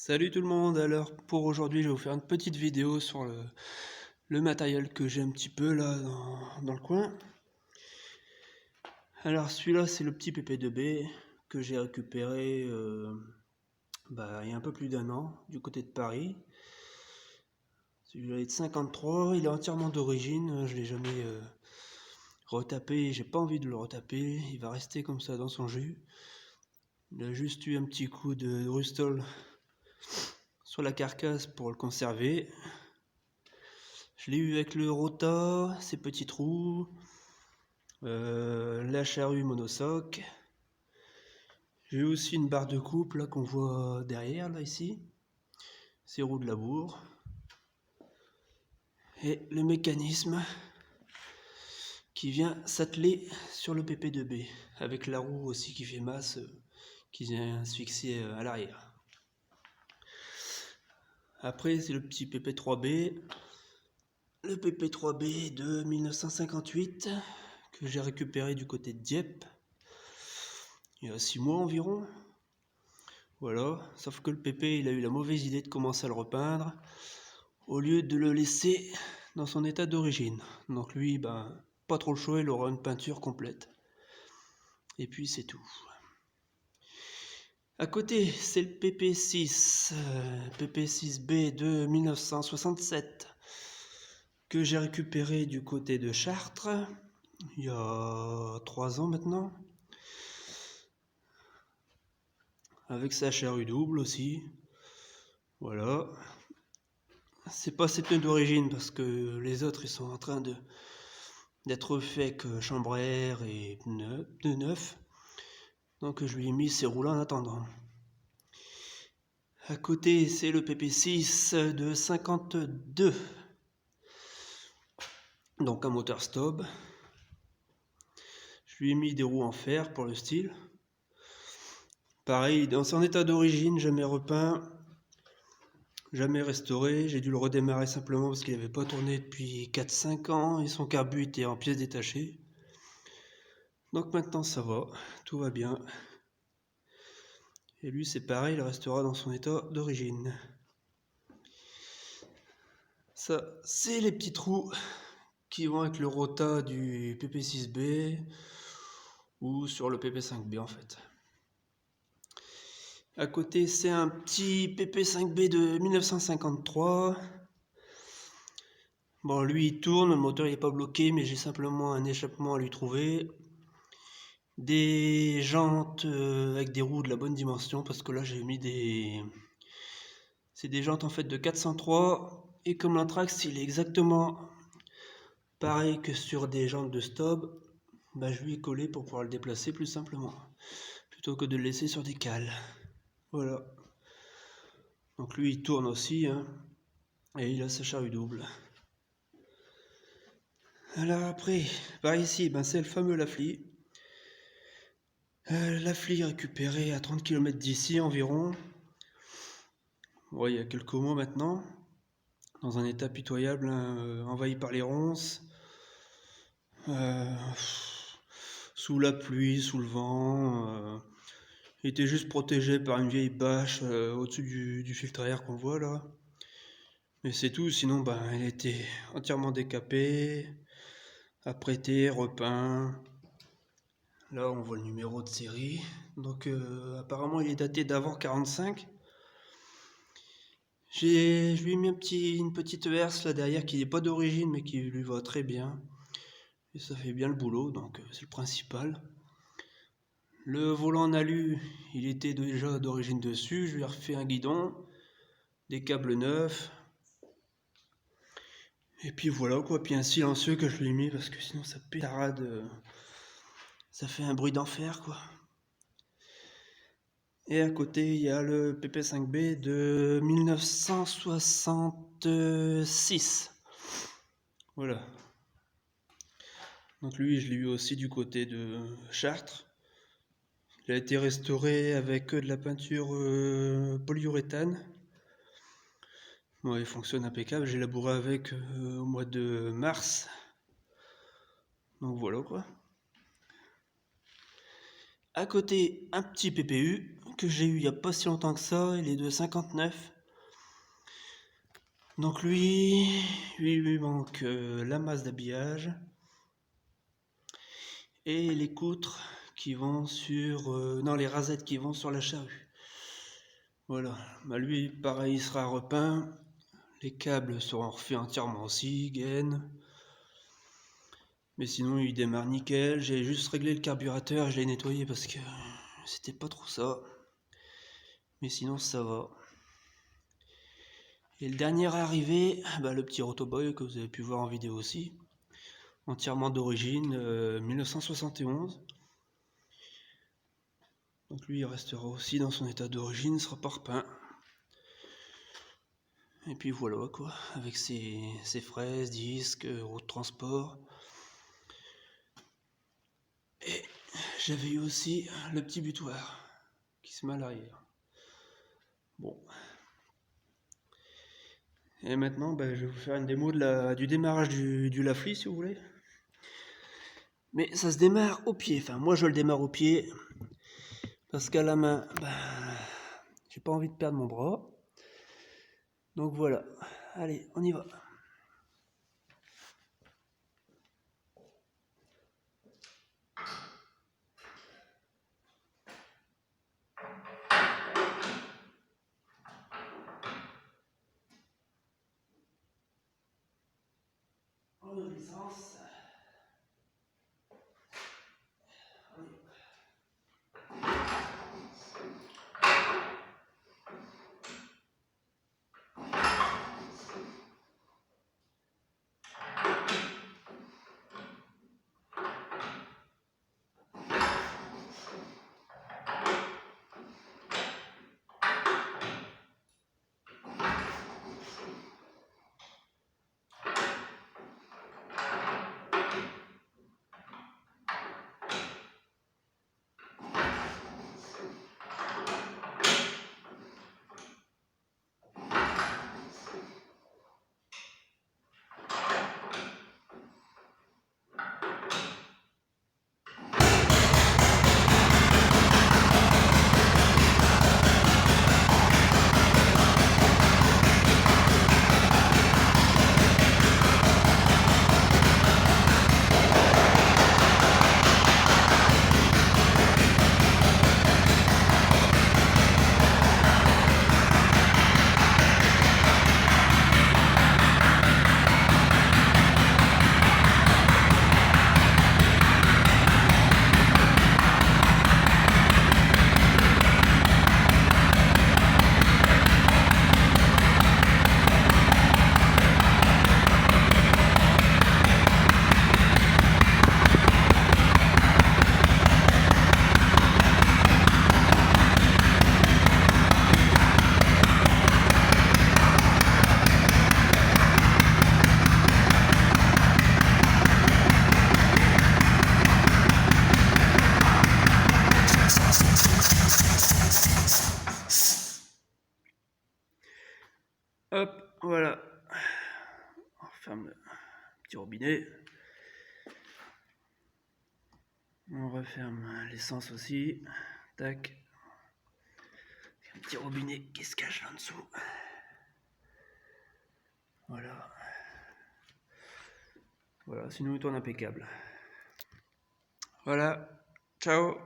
Salut tout le monde, alors pour aujourd'hui je vais vous faire une petite vidéo sur le matériel que j'ai un petit peu là dans le coin. Alors celui-là c'est le petit PP2B que j'ai récupéré il y a un peu plus d'un an du côté de Paris. Celui-là est de 53, il est entièrement d'origine, je l'ai jamais retapé, j'ai pas envie de le retaper, il va rester comme ça dans son jus. Il a juste eu un petit coup de rustol sur la carcasse pour le conserver. Je l'ai eu avec le rota, ses petits trous, la charrue monosoc. J'ai eu aussi une barre de coupe là qu'on voit derrière là ici. Ces roues de labour. Et le mécanisme qui vient s'atteler sur le PP2B. Avec la roue aussi qui fait masse, qui vient se fixer à l'arrière. Après c'est le petit PP3B. Le PP3B de 1958 que j'ai récupéré du côté de Dieppe. Il y a 6 mois environ. Voilà, sauf que le PP il a eu la mauvaise idée de commencer à le repeindre au lieu de le laisser dans son état d'origine. Donc lui, pas trop le choix, il aura une peinture complète. Et puis c'est tout. À côté, c'est le PP6, PP6B de 1967 que j'ai récupéré du côté de Chartres il y a 3 ans maintenant. Avec sa charrue double aussi. Voilà. C'est pas ses pneus d'origine parce que les autres ils sont en train d'être faits que chambre à air et pneus neufs. Donc je lui ai mis ces roues là en attendant. À côté c'est le PP6 de 52. Donc un moteur Stob. Je lui ai mis des roues en fer pour le style. Pareil, dans son état d'origine, jamais repeint, jamais restauré. J'ai dû le redémarrer simplement parce qu'il n'avait pas tourné depuis 4-5 ans et son carbu était en pièces détachées. Donc maintenant ça va, tout va bien. Et lui c'est pareil, il restera dans son état d'origine. Ça, c'est les petits trous qui vont avec le rota du PP6B ou sur le PP5B en fait. À côté c'est un petit PP5B de 1953. Bon lui il tourne, le moteur il est pas bloqué mais j'ai simplement un échappement à lui trouver. Des jantes avec des roues de la bonne dimension parce que là j'ai mis c'est des jantes en fait de 403 et comme l'Anthrax il est exactement pareil que sur des jantes de Stob, je lui ai collé pour pouvoir le déplacer plus simplement plutôt que de le laisser sur des cales. Voilà. Donc lui il tourne aussi hein, et il a sa charrue double. Alors après, par ici, c'est le fameux Lafly. Lafly récupéré à 30 km d'ici environ. Ouais, il y a quelques mois maintenant. Dans un état pitoyable, hein, envahi par les ronces. Sous la pluie, sous le vent. Il était juste protégé par une vieille bâche au-dessus du filtre à air qu'on voit là. Mais c'est tout, sinon il était entièrement décapé, apprêté, repeint. Là on voit le numéro de série. Donc apparemment il est daté d'avant 45. Je lui ai mis une petite herse là derrière qui n'est pas d'origine mais qui lui va très bien. Et ça fait bien le boulot, donc c'est le principal. Le volant en alu, il était déjà d'origine dessus. Je lui ai refait un guidon, des câbles neufs. Et puis voilà quoi, puis un silencieux que je lui ai mis parce que sinon ça pétarade. Ça fait un bruit d'enfer quoi. Et à côté, il y a le PP5B de 1966. Voilà. Donc lui, je l'ai eu aussi du côté de Chartres. Il a été restauré avec de la peinture polyuréthane. Bon, il fonctionne impeccable. J'ai labouré avec au mois de mars. Donc voilà quoi. À côté, un petit PPU que j'ai eu il n'y a pas si longtemps que ça, il est de 59. Donc lui manque la masse d'habillage et les poutres qui vont sur... non, les rasettes qui vont sur la charrue. Voilà, bah lui pareil, il sera repeint. Les câbles seront refaits entièrement aussi, gaines. Mais sinon il démarre nickel. J'ai juste réglé le carburateur, je l'ai nettoyé parce que c'était pas trop ça. Mais sinon ça va. Et le dernier arrivé, bah, le petit Rotoboy que vous avez pu voir en vidéo aussi. Entièrement d'origine, 1971. Donc lui il restera aussi dans son état d'origine, il sera pas repeint. Et puis voilà quoi, avec ses fraises, disques, roue de transport. Et j'avais eu aussi le petit butoir qui se met à l'arrière. Bon. Et maintenant, je vais vous faire une démo du démarrage du Lafli si vous voulez. Mais ça se démarre au pied. Enfin, moi je le démarre au pied. Parce qu'à la main, j'ai pas envie de perdre mon bras. Donc voilà. Allez, on y va. En licence. Hop, voilà. On referme le petit robinet. On referme l'essence aussi. Tac. Un petit robinet qui se cache là en dessous. Voilà. Voilà, sinon il tourne impeccable. Voilà. Ciao.